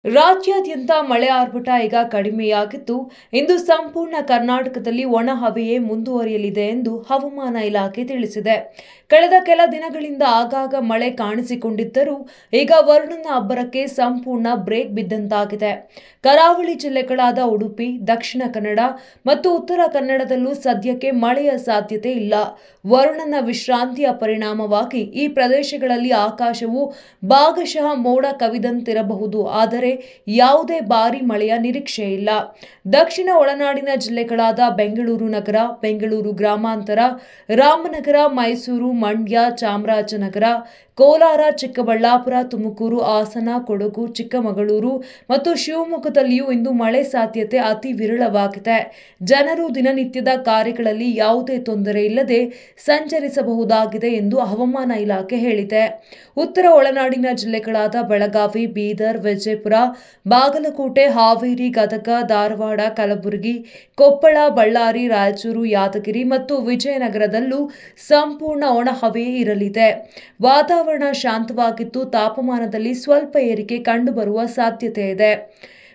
ರಾಜ್ಯಾದ್ಯಂತ ಮಳೆ ಆರ್ಭಟ ಈಗ ಕಡಿಮೆಯಾಗಿದ್ದು, ಇಂದು ಸಂಪೂರ್ಣ ಕರ್ನಾಟಕದಲ್ಲಿ ಒಣ ಹವೆಯೇ ಮುಂದುವರಿಯಲಿದೆ ಎಂದು ಹವಾಮಾನ ಇಲಾಖೆ ತಿಳಿಸಿದೆ. ಕಳೆದ ಕೆಲ ದಿನಗಳಿಂದ ಆಗಾಗ ಮಳೆ ಕಾಣಿಸಿಕೊಂಡಿದ್ದರೂ ಈಗ ವರುಣನ ಅಬ್ಬರಕ್ಕೆ ಸಂಪೂರ್ಣ ಬ್ರೇಕ್ ಬಿದ್ದಂತಾಗಿದೆ. ಕರಾವಳಿ ಜಿಲ್ಲೆಗಳಾದ ಉಡುಪಿ, ದಕ್ಷಿಣ ಕನ್ನಡ ಮತ್ತು ಉತ್ತರ ಕನ್ನಡದಲ್ಲೂ ಸದ್ಯಕ್ಕೆ ಮಳೆಯ ಸಾಧ್ಯತೆ ಇಲ್ಲ. ವರುಣನ ವಿಶ್ರಾಂತಿಯ ಪರಿಣಾಮವಾಗಿ ಈ ಪ್ರದೇಶಗಳಲ್ಲಿ ಆಕಾಶವು ಭಾಗಶಃ ಮೋಡ ಕವಿದಂತಿರಬಹುದು. ಆದರೆ ಯಾವುದೇ ಭಾರೀ ಮಳೆಯ ನಿರೀಕ್ಷೆ ಇಲ್ಲ. ದಕ್ಷಿಣ ಒಳನಾಡಿನ ಜಿಲ್ಲೆಗಳಾದ ಬೆಂಗಳೂರು ನಗರ, ಬೆಂಗಳೂರು ಗ್ರಾಮಾಂತರ, ರಾಮನಗರ, ಮೈಸೂರು, ಮಂಡ್ಯ, ಚಾಮರಾಜನಗರ, ಕೋಲಾರ, ಚಿಕ್ಕಬಳ್ಳಾಪುರ, ತುಮಕೂರು, ಹಾಸನ, ಕೊಡಗು, ಚಿಕ್ಕಮಗಳೂರು ಮತ್ತು ಶಿವಮೊಗ್ಗದಲ್ಲಿಯೂ ಇಂದು ಮಳೆ ಸಾಧ್ಯತೆ ಅತಿ ವಿರಳವಾಗಿದೆ. ಜನರು ದಿನನಿತ್ಯದ ಕಾರ್ಯಗಳಲ್ಲಿ ಯಾವುದೇ ತೊಂದರೆ ಇಲ್ಲದೆ ಸಂಚರಿಸಬಹುದಾಗಿದೆ ಎಂದು ಹವಾಮಾನ ಇಲಾಖೆ ಹೇಳಿದೆ. ಉತ್ತರ ಒಳನಾಡಿನ ಜಿಲ್ಲೆಗಳಾದ ಬೆಳಗಾವಿ, ಬೀದರ್, ವಿಜಯಪುರ, ಬಾಗಲಕೋಟೆ, ಹಾವೇರಿ, ಗದಗ, ಧಾರವಾಡ, ಕಲಬುರಗಿ, ಕೊಪ್ಪಳ, ಬಳ್ಳಾರಿ, ರಾಯಚೂರು, ಯಾದಗಿರಿ ಮತ್ತು ವಿಜಯನಗರದಲ್ಲೂ ಸಂಪೂರ್ಣ ಒಣ ಹವೆಯೇ ಇರಲಿದೆ. ವಾತಾವರಣ ಶಾಂತವಾಗಿದ್ದು ತಾಪಮಾನದಲ್ಲಿ ಸ್ವಲ್ಪ ಏರಿಕೆ ಕಂಡುಬರುವ ಸಾಧ್ಯತೆ ಇದೆ.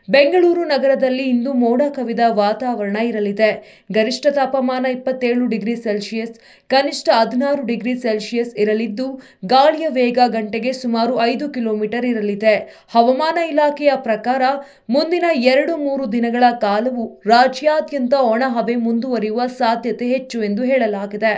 ಬೆಂಗಳೂರು ನಗರದಲ್ಲಿ ಇಂದು ಮೋಡ ಕವಿದ ವಾತಾವರಣ ಇರಲಿದೆ. ಗರಿಷ್ಠ ತಾಪಮಾನ 27 ಡಿಗ್ರಿ ಸೆಲ್ಸಿಯಸ್, ಕನಿಷ್ಠ 16 ಡಿಗ್ರಿ ಸೆಲ್ಸಿಯಸ್ ಇರಲಿದ್ದು, ಗಾಳಿಯ ವೇಗ ಗಂಟೆಗೆ ಸುಮಾರು 5 ಕಿಲೋಮೀಟರ್ ಇರಲಿದೆ. ಹವಾಮಾನ ಇಲಾಖೆಯ ಪ್ರಕಾರ ಮುಂದಿನ 2-3 ದಿನಗಳ ಕಾಲವು ರಾಜ್ಯಾದ್ಯಂತ ಒಣ ಹವೆ ಮುಂದುವರಿಯುವ ಸಾಧ್ಯತೆ ಹೆಚ್ಚು ಎಂದು ಹೇಳಲಾಗಿದೆ.